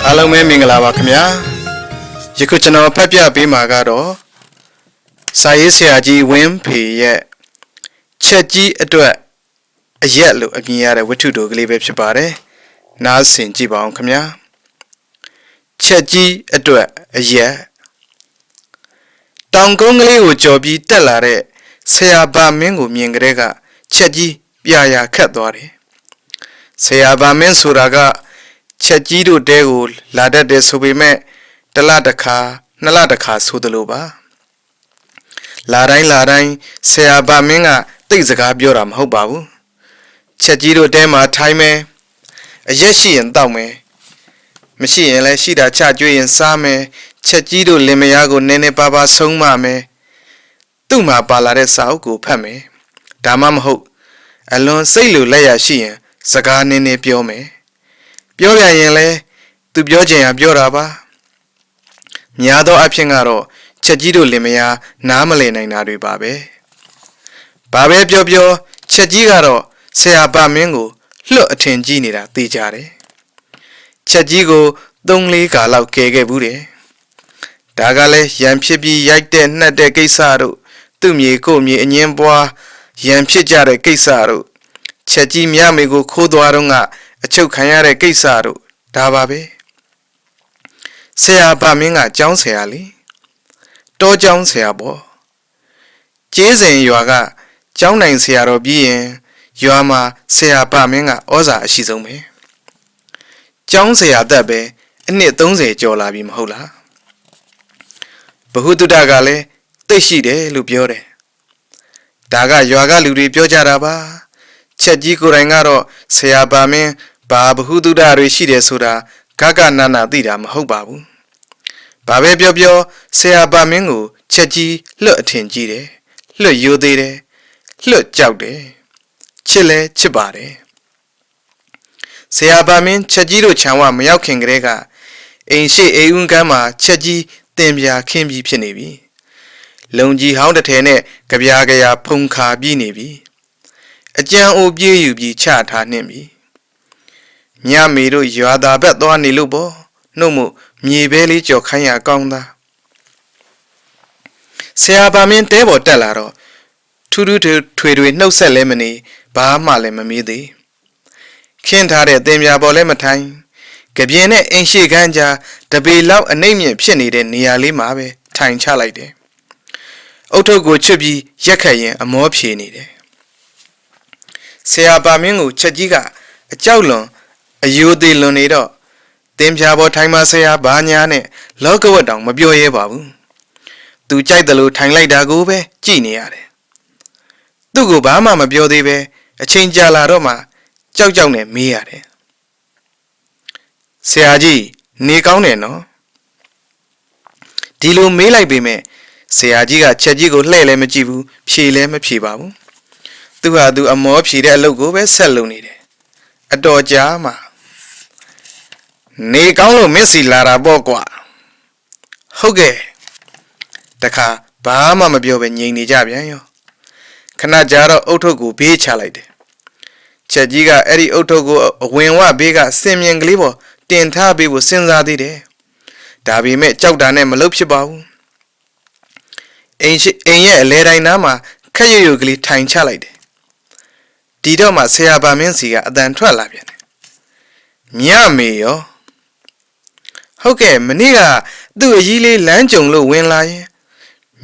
အားလုံးပဲမင်္ဂလာပါခင်ဗျာယခုကျွန်တော်ဖတ်ပြပေးမှာကတော့စာရေးဆရာကြီးဝင်းဖေရဲ့ချက်ကြီးအတွက်အရက်လို့အမည်ရတဲ့ဝတ္ထုတိုကလေးပဲဖြစ်ပါတယ်နားဆင်ကြည့်ပါအောင်ခင်ဗျာချက်ကြီးအတွက်အရက်တောင်ကုန်းကလေးကိုကြော်ပြီးတက်လာတဲ့ဆရာဗမင်းကိုမြင်ကြတဲ့ကချက်ကြီးပြာရာခတ်သွားတယ်ဆရာဗမင်းဆိုတာကချက်ကြီးတို့တဲကိုလာတတ်တယ်ဆိုပေမဲ့တစ်လတစ်ခါနှစ်လတစ်ခါဆိုသလိုပါလာတိုင်းဆရာဗမင်းကတိတ်စကားပြောတာမဟုတ်ပါဘူးချက်ကြီးတို့တဲမှာထိုင်းမယ်အရက်ရှိရင်တောက်မယ်မရှိရင်လည်းရှိတာချကျွေးရင်စားမယ်ချက်ကြီးတို့လင်မယားကိုနည်းနည်းပါးပါးဆုံးမမယ်သူ့မှာပါလာတဲ့စာအုပ်ကိုဖတ်မယ်ဒါမှမဟုတ်အလွန်စိတ်လိုလက်ရရှိရင်စကားနည်းနည်းပြောမယ်ပြောပြရင်လဲသူပြောချင်ရပြောတာပါများသောအဖြစ်ကတော့ချက်ကြီးတို့လင်မယားနားမလည်နိုင်တာတွေပါပဲဘာပဲပြောချက်ကြီးကတော့ဆရာဗမင်းကိုလွတ်အထင်ကြီးနေတာသိကြတယ်ချက်ကြီးကို3-4 ခါလောက်ကဲခဲ့ဘူးတယ်ဒါကလည်းရံဖြစ်ပြီးရိုက်တဲ့နှက်တဲ့ကိစ္စတို့သူ့မြေကိုမြေအငင်းပွားရံဖြစ်ကြတဲ့ကိစ္စတို့ချက်ကြီးမြမေကိုခိုးသွားတော့ကအချုပ်ခံရတဲ့ကိစ္စတို့ဒါပါပဲဆရာဗမင်းကကျောင်းဆရာလေတောကျောင်းဆရာပေါ့ကျေးစဉ်ရွာကကျောင်းနိုင်ဆရာတော်ပြီးရင်ရွာမှာဆရာဗမင်းကဩဇာအရှိဆုံးပဲကျောင်းဆရာသက်ပဲအနှစ်30ကျော်လာပြီမဟုတ်လားဘဟုတုတကလည်းသိရှိတယ်လို့ပြောတယ်ဒါကရွာကလူတွေပြောကြတာပါချက်ကြီးကိုယ်တိုင်ကတော့ဆရာဗမင်းဘာဘဟုတုတတွေရှိတယ်ဆိုတာဂဂနာနာသိတာမဟုတ်ပါဘူးဘာပဲပြောဆရာဗမင်းကိုချက်ကြီးလွတ်အထင်ကြီးတယ်လွတ်ရိုးသေးတယ်လွတ်ကြောက်တယ်ချစ်လဲချစ်ပါတယ်ဆရာဗမင်းချက်ကြီးတို့ခြံဝမရောက်ခင်ကတည်းကအိမ်ရှိအိမ်ဦးကမ်းမှာချက်ကြီးတင်ပြခင်းပြီးဖြစ်နေပြီလုံကြီးဟောင်းတစ်ထဲနဲ့ကြပြားကြရာဖုန်ခါပြီးနေပြီအကြံအိုပြေးယူပြီးချထားနှင့်ပြီညမေတို့ရွာသားဘက်သွားနေလို့ပေါ့နှုတ်မို့မြေပဲလေးကြော်ခိုင်းရကောင်းသားဆရာဗမင်းတဲပေါ်တက်လာတော့ထူးထွေတွေနှုတ်ဆက်လဲမနေဘာမှလည်းမမေးသေးခင်းထားတဲ့တင်ပြပေါ်လဲမထိုင်ကြပြင်းနဲ့အိမ်ရှိခန်းကြားတပေလောက်အနှိမ့်မြင့်ဖြစ်နေတဲ့နေရာလေးမှာပဲထိုင်ချလိုက်တယ်အုတ်ထုပ်ကိုချွတ်ပြီးရက်ခတ်ရင်အမောဖြေနေတယ်ဆရာဗမင်းကိုချက်ကြီးကအကြောက်လွန်အယိုသေးလွန်နေတော့တင်ပြပေါ်ထိုင်မှဆရာဘာညာနဲ့လောကဝတ်တောင်မပြောရဲပါဘူးသူကြိုက်တယ်လို့ထိုင်လိုက်တာကိုပဲကြည်နေရတယ်သူ့ကိုဘာမှမပြောသေးပဲအချိန်ကြာလာတော့မှကြောက်နဲ့မေးရတယ်ဆရာကြီးနေကောင်းတယ်နော်ဒီလိုမေးလိုက်ပေမဲ့ဆရာကြီးကချက်ကြီးကိုလှည့်လည်းမကြည့်ဘူးဖြေလည်းမဖြေပါဘူးသူဟာသူအမောဖြေတဲ့အလုပ်ကိုပဲဆက်လုပ်နေတယ်အတော်ကြာမှနေကောင်းလို့မက်ဆီလာတာပေါ့ကွာဟုတ်ကဲ့တခါဘာမှမပြောပဲငြိမ်နေကြပြန်ရောခဏကြာတော့အုတ်ထုပ်ကိုဘေးချလိုက်တယ်ချက်ကြီးကအဲ့ဒီအုတ်ထုပ်ကိုအဝင်ဝဘေးကစင်မြင်ကလေးပေါ်တင်ထားပေးဖို့စဉ်းစားသေးတယ်ဒါပေမဲ့ကြောက်တာနဲ့မလုပ်ဖြစ်ပါဘူးအိမ်ရဲ့အလဲတိုင်းနားမှာခက်ရွကလေးထိုင်ချလိုက်တယ်ဒီတော့မှဆရာဗမင်းစီကအတန်ထွက်လာပြန်တယ်မြမေရောဟုတ်ကဲ့မနေ့ကသူ့အကြီးလေးလမ်းကြုံလို့ဝင်လာရင်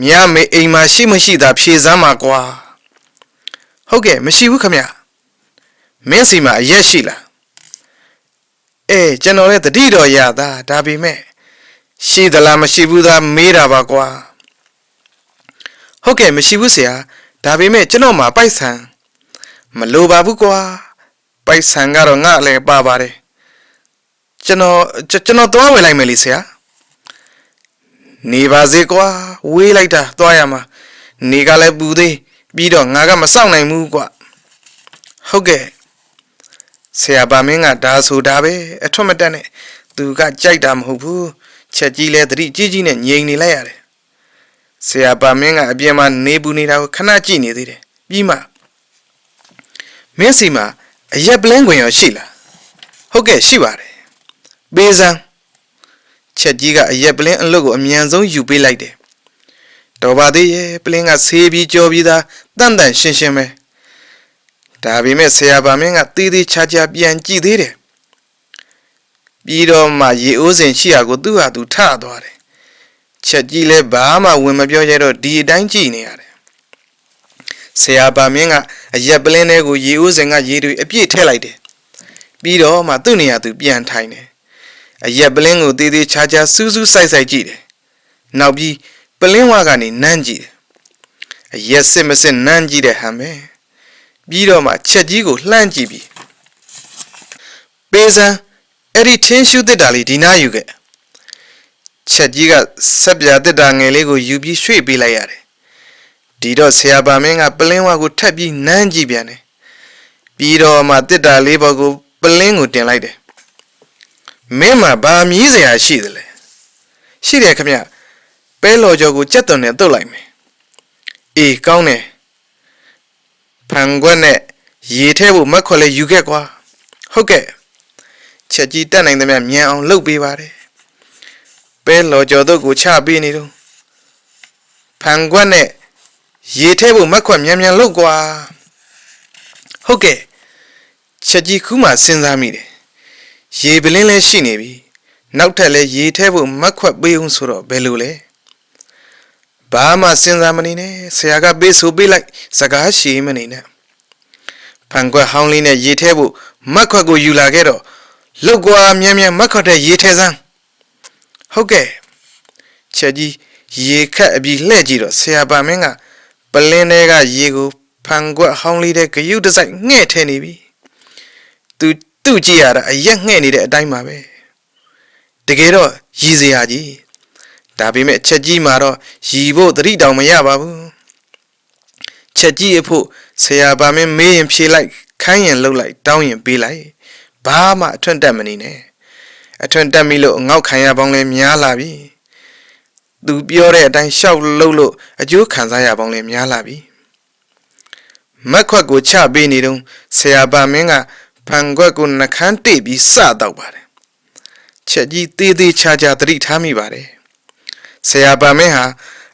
မြမေအိမ်မှာရှိမရှိသာဖြေစမ်းပါကွာဟုတ်ကဲ့မရှိဘူးခမမင်းစီမှာအရက်ရှိလားကျွန်တော်လည်းတတိတော်ရတာဒါပေမဲ့ရှိသလားမရှိဘူးသားမေးတာပါကွာဟုတ်ကဲ့မရှိဘူးဆရာဒါပေမဲ့ကျွန်တော်မှာပိုက်ဆံမလိုပါဘူးကွာပိုက်ဆံကတော့ငါလည်းပါပါတယ်ကျွန်တော်သွားဝယ်လိုက်မယ်လေဆရာနေပါစေကွာဝေးလိုက်တာသွားရမှာနေကလည်းပူသေးပြီးတော့ငါကမစောင့်နိုင်ဘူးကွာဟုတ်ကဲ့ဆရာဗမင်းကဒါဆိုတာပဲအထွတ်မတက်နဲ့သူကကြိုက်တာမဟုတ်ဘူးချက်ကြီးလဲသတိကြီးနဲ့ငြိမ်နေလိုက်ရတယ်ဆရာဗမင်းကအပြင်မှာနေပူနေတာကိုခဏကြည့်နေသေးတယ်ပြီးမှမင်းစီမှာ အရက်ပလင်းခွင်ရောရှိလားဟုတ်ကဲ့ရှိပါတယ်ပေးစမ်းချက်ကြီးကအရက်ပလင်းအလွတ်ကိုအမြန်ဆုံးယူပေးလိုက်တယ်တော်ပါသေးရဲ့ပလင်းကဆေးပြီးကြောပြီးသားတန်တန်ရှင်းရှင်းပဲဒါပေမဲ့ဆရာပါမင်းကသေးသေးချာချာပြန်ကြည့်သေးတယ်ပြီးတော့မှရေအိုးစင်ရှိရာကိုသူ့ဟာသူထသွားတယ်ချက်ကြီးလည်းဘာမှဝင်မပြောရတော့ဒီအတိုင်းကြည့်နေရတယ်ဆရာပါမင်းကအရက်ပလင်းထဲကိုရေအိုးစင်ကရေတွေအပြည့်ထည့်လိုက်တယ်ပြီးတော့မှသူ့နေရာသူပြန်ထိုင်တယ်အရက်ပလင်းကိုသေးသေးချာချာစူးစူးဆိုင်ဆိုင်ကြည့်တယ်နောက်ပြီးပလင်းဝါကနေနမ်းကြည့်တယ်အရက်စစ်မစစ်နမ်းကြည့်တဲ့ဟန်ပဲပြီးတော့မှချက်ကြီးကိုလှမ်းကြည့်ပြီးပေးစမ်းအဲ့ဒီထင်းရှူးတစ်တာလေးဒီနားယူခဲ့ချက်ကြီးကဆက်ပြတစ်တာငယ်လေးကိုယူပြီးရွှေ့ပေးလိုက်ရတယ်ဒီတော့ဆရာပါမင်းကပလင်းဝါကိုထပ်ပြီးနမ်းကြည့်ပြန်တယ်ပြီးတော့မှတစ်တာလေးပေါ်ကိုပလင်းကိုတင်လိုက်တယ်မင်းမှာဘာမြည်စရာရှိသလဲရှိတယ်ခမပဲလော်ကြော်ကိုကြက်သွန်နဲ့တုတ်လိုက်မယ်အေးကောင်းတယ်ဖန်ခွက်နဲ့ရေထဲဖို့မက်ခွက်လေးယူခဲ့ကွာဟုတ်ကဲ့ချက်ကြီးတက်နိုင်သမျှမြန်အောင်လုပ်ပေးပါတယ်ပဲလော်ကြော်တို့ကိုချပေးနေတော့ဖန်ခွက်နဲ့ရေထဲဖို့မက်ခွက်မြန်မြန်လုပ်ကွာဟုတ်ကဲ့ချက်ကြီးခုမှစဉ်းစားမိတယ်ရေပလင်းလည်းရှိနေပြီနောက်ထပ်လည်းရေထဲဖို့မက်ခွက်ပေးအောင်ဆိုတော့ဘယ်လိုလဲဘာမှစဉ်းစားမနေနဲ့ဆရာကပေးဆိုပေးလိုက်စကားရှည်မနေနဲ့ဖန်ခွက်ဟောင်းလေးနဲ့ရေထဲဖို့မက်ခွက်ကိုယူလာခဲ့တော့လောက်ကွာမြန်မြန်မက်ခွက်တဲ့ရေထဲစမ်းဟုတ်ကဲ့ချက်ကြီးရေခတ်အပြီးလှဲ့ကြည့်တော့ဆရာပါမင်းကပလင်းထဲကရေကိုဖန်ခွက်ဟောင်းလေးတဲ့ဂယုတစိုက်ငှဲ့ထဲနေပြီသူ့ကြည့်ရတာအရက်ငှဲ့နေတဲ့အတိုင်းပါပဲတကယ်တော့ရည်စရာကြီးဒါပေမဲ့ချက်ကြီးမှာတော့ရီဖို့သတိတောင်မရပါဘူးချက်ကြီးအဖို့ဆရာပါမင်းမေးရင်ဖြေလိုက်ခိုင်းရင်လှုပ်လိုက်တောင်းရင်ပေးလိုက်ဘာမှအထွတ်တက်မနေနဲ့အထွတ်တက်မိလို့ငေါက်ခံရပေါင်းလဲများလာပြီသူပြောတဲ့အတိုင်းရှောက်လှုပ်လို့အကျိုးခံစားရပေါင်းလဲများလာပြီမက်ခွက်ကိုချပေးနေတော့ဆရာပါမင်းကဖန်ခွက်ကိုနှခမ်းတိတ်ပြီးစတော့ပါတယ်ချက်ကြီးသေးသေးချာချာသတိထားမိပါတယ်ဆရာပါမင်းဟာ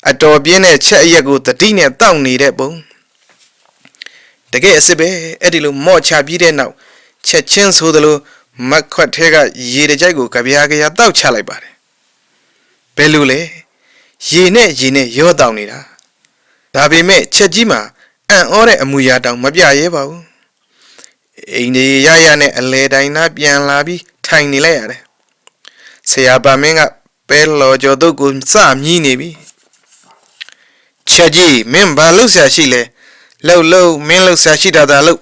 အတော်ပြင်းတဲ့ချက်အရက်ကိုတတိနဲ့တောက်နေတဲ့ပုံတကယ်အစ်စ်ပဲအဲ့ဒီလိုမော့ချပြီးတဲ့နောက်ချက်ချင်းဆိုသလိုမက်ခွက်ထဲကရေတကြိုက်ကိုကြပြားကြတောက်ချလိုက်ပါတယ်ဘယ်လိုလဲရေနဲ့ရောတောက်နေတာဒါပေမဲ့ချက်ကြီးမှာအံ့ဩတဲ့အမူအရာတောင်မပြရဲပါဘူးအိမ်ကြီးရနဲ့အလဲတိုင်းသားပြန်လာပြီးထိုင်နေလိုက်ရတယ်ဆရာပါမင်းကပဲလော်ကြော်တို့ကိုစမြည်နေပြီချက်ကြီးမင်းဘာလုပ်ဆရာရှိလဲလှုပ်မင်းလှုပ်ဆရာရှိတာလှုပ်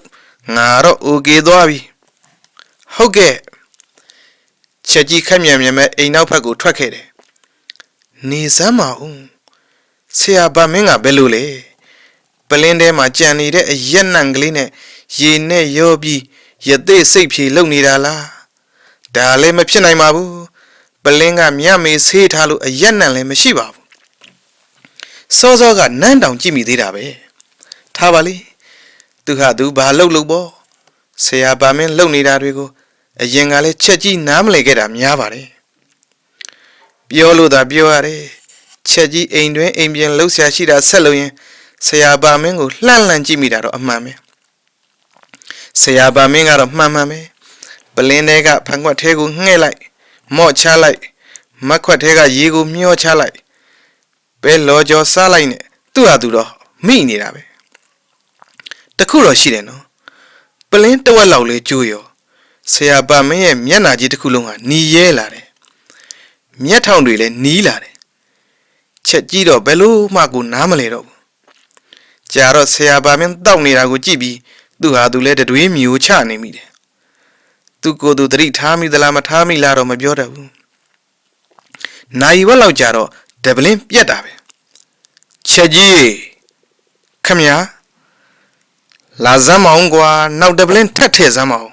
ငါတော့အိုကေသွားပြီဟုတ်ကဲ့ချက်ကြီးခက်မြန်မြန်ပဲအိမ်နောက်ဘက်ကိုထွက်ခဲ့တယ်နေစမ်းမအောင်ဆရာပါမင်းကဘယ်လိုလဲပလင်းထဲမှာကြံနေတဲ့အရက်နံကလေးနဲ့ရေနဲ့ရောပြီးရသေးစိတ်ဖြေလုံနေတာလားဒါလည်းမဖြစ်နိုင်ပါဘူးပလင်းကမြတ်မေဆေးထားလို့အရက်နံလည်းမရှိပါဘူးစောစောကနန်းတောင်ကြည့်မိသေးတာပဲထားပါလေသူဟာသူဘာလှုပ်ပေါ့ဆရာပါမင်းလှုပ်နေတာတွေကိုအရင်ကလည်းချက်ကြီးနားမလည်ခဲ့တာများပါတယ်ပြောလို့သာပြောရတယ်ချက်ကြီးအိမ်တွင်အိမ်ပြင်လှုပ်ရှားရှိတာဆက်လို့ရင်ဆရာပါမင်းကိုလှမ်းကြည့်မိတာတော့အမှန်ပဲဆရာပါမင်းကတော့မှန်ပဲပလင်းထဲကဖန်ခွက်ထဲကိုငှဲ့လိုက်မော့ချလိုက်မက်ခွက်ထဲကရေကိုမျောချလိုက်ပဲလော်ကြော်စားလိုက်နဲ့သူ့ဟာသူတော့မိနေတာပဲတခုတော့ရှိတယ်နော်ပလင်းတဝက်လောက်လေးကျိုးရောဆရာပါမင်းရဲ့မျက်နှာကြီးတစ်ခုလုံးဟာနီးရဲလာတယ်မျက်ထောင်တွေလည်းနီးလာတယ်ချက်ကြီးတော့ဘယ်လို့မှကိုနားမလဲတော့ဘူးကြာတော့ဆရာပါမင်းတောက်နေတာကိုကြည့်ပြီးသူဟာသူလည်းတတွေးမျိုးချနေမိတယ်သူကိုယ်သူသတိထားမိသလားမထားမိလားတော့မပြောတတ်ဘူးနိုင်ဝက်လောက်ကြာတော့ဒဗလင်းပြက်တာပဲချက်ကြီးခမညာလာစမ်းမအောင်ကွာနောက်ဒဗလင်းထက်ထည့်စမ်းမအောင်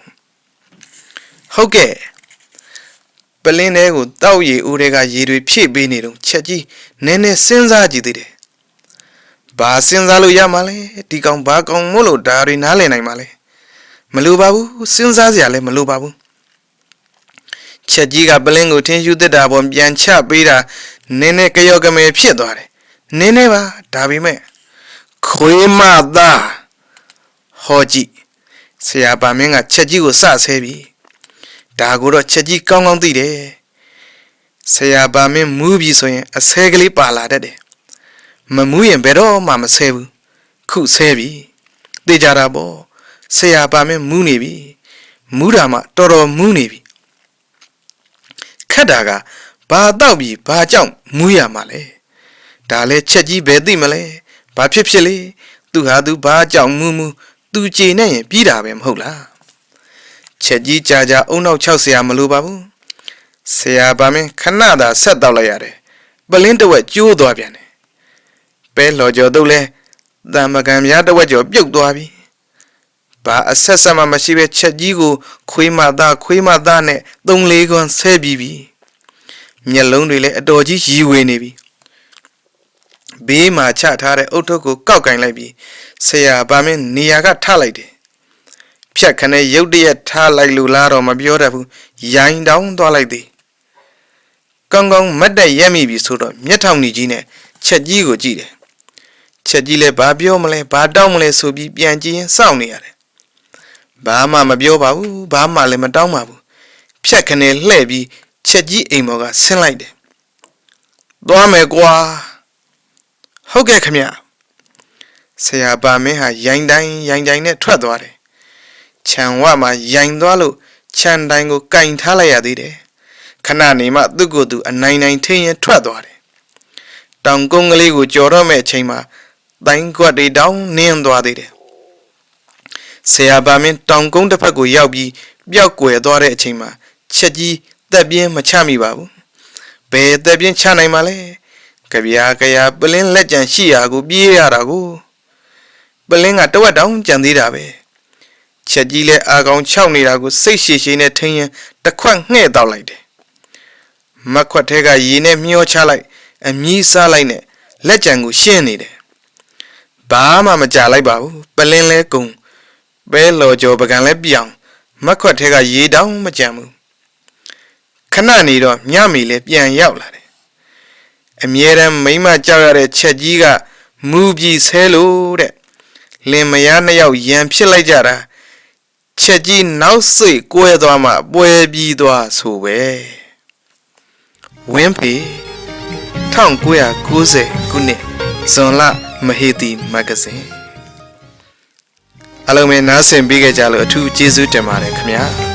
ဟုတ်ကဲ့ပလင်းထဲကိုတောက်ရည်ဦးတွေကရေတွေဖြည့်ပေးနေတော့ချက်ကြီးနည်းနည်းစဉ်းစားကြည့်သေးတယ်ဘာစဉ်းစားလို့ရမှာလဲဒီကောင်ဘာကောင်မို့လို့ဒါတွေနားလည်နိုင်မှာလဲ မလိုပါဘူးစဉ်းစားစရာလည်းမလိုပါဘူးချက်ကြီးကပလင်းကိုထင်းယူသစ်တာပေါ်ပြန်ချပေးတာနင်းနဲ့ကြောက်ကမဲဖြစ်သွားတယ်နင်းနေပါဒါပေမဲ့ခွေးမသားဟောကြည့်ဆရာပါမင်းကချက်ကြီးကိုစဆဲပြီဒါကိုတော့ချက်ကြီးကောင်းကောင်းသိတယ်ဆရာပါမင်းမူးပြီဆိုရင်အဆဲကလေးပါလာတတ်တယ်မမူးရင်ဘယ်တော့မှမဆဲဘူးခုဆဲပြီသိကြတာပေါ့ဆရာပါမင်းမူးနေပြီမူးတာမှတော်တော်မူးနေပြီခက်တာကဘာတော့ပြီဘာကြောင့်မူးရမှာလဲဒါလဲချက်ကြီးပဲသိမလဲဘာဖြစ်ဖြစ်လေသူဟာသူဘာကြောင့်မူးမူးသူကြေနဲ့ရင်ပြီးတာပဲမဟုတ်လားချက်ကြီးကြာကြာအုံနောက်6ဆရာမလိုပါဘူးဆရာပါမင်းခဏသာဆက်တော့လိုက်ရတယ်ပလင်းတဝက်ကျိုးသွားပြန်တယ်ပဲလော်ကျော်တော့လဲတံမကန်များတဝက်ကျော်ပြုတ်သွားပြီဘာအဆက်ဆက်မှမရှိပဲချက်ကြီးကိုခွေးမသားနဲ့3-4ခွန်းဆဲပြီးပြီမျက်လုံးတွေလည်းအတော်ကြီးရီဝေနေပြီဘေးမှာချထားတဲ့အုတ်ထုပ်ကိုကောက်ကင်လိုက်ပြီးဆရာပါမင်းနေရာကထလိုက်တယ်ဖြတ်ခနဲ့ရုတ်တရက်ထားလိုက်လို့လားတော့မပြောတတ်ဘူးရိုင်းတောင်းသွားလိုက်သည်ကောင်းကောင်းမတ်တက်ရက်မိပြီဆိုတော့မျက်ထောင်ကြီးနဲ့ချက်ကြီးကိုကြည့်တယ်ချက်ကြီးလည်းဘာပြောမလဲဘာတောင်းမလဲဆိုပြီးပြန်ကြည့်ရင်စောင့်နေရတယ်ဘာမှမပြောပါဘူးဘာမှလည်းမတောင်းပါဘူးဖြတ်ခနဲ့လှဲ့ပြီးချက်ကြီးအိမ်ပေါ်ကဆင်းလိုက်တယ်သွားမယ်ကွာဟုတ်ကဲ့ခမဆရာပါမင်းဟာရိုင်းတိုင်းနဲ့ထွက်သွားတယ်ခြံဝမှာရိုင်းသွားလို့ခြံတိုင်းကိုကင်ထားလိုက်ရသေးတယ်ခဏနေမှသူ့ကိုယ်သူအနိုင်ထင်းရင်ထွက်သွားတယ်တောင်ကုန်းကလေးကိုကြော်တော့မဲ့အချိန်မှာတိုင်းကွက်တွေတောင်နင်းသွားသေးတယ်ဆရာပါမင်းတောင်ကုန်းတစ်ဖက်ကိုရောက်ပြီးပျောက်ကွယ်သွားတဲ့အချိန်မှာချက်ကြီးတက်ပြင်းမချမိပါဘူးဘယ်တက်ပြင်းချနိုင်မှာလဲကြပြာပလင်းလက်ကြံရှိရာကိုပြေးရတာကိုပလင်းကတဝက်တောင်ကြံသေးတာပဲချက်ကြီးလဲအာကောင်6နေတာကိုစိတ်ရှည်နဲ့ထင်းရင်တစ်ခွက်ငှဲ့တော့လိုက်တယ်မက်ခွက်ထဲကရေနဲ့မျောချလိုက်အမြီးစားလိုက်နဲ့လက်ကြံကိုရှင်းနေတယ်ဘာမှမကြလိုက်ပါဘူးပလင်းလဲကုံပဲလော်ကြော်ပကံလဲပြောင်မက်ခွက်ထဲကရေတောင်မကြံဘူးခဏနေတော့မြမေလဲပြန်ရောက်လာတယ်အမြဲတမ်းမိမကြောက်ရတဲ့ချက်ကြီးကမူပြီးဆဲလို့တဲ့လင်မယား2ယောက်ရန်ဖြစ်လိုက်ကြတာချက်ကြီးနောက်စိတ်ကွဲသွားမှပွဲပြီးသွားဆိုပဲဝင်းဖေ1990ခုနှစ်ဇွန်လမဟေတီမဂ္ဂဇင်းအလုံးမဲနားဆင်ပေးကြလို့အထူးကျေးဇူးတင်ပါတယ်ခင်ဗျာ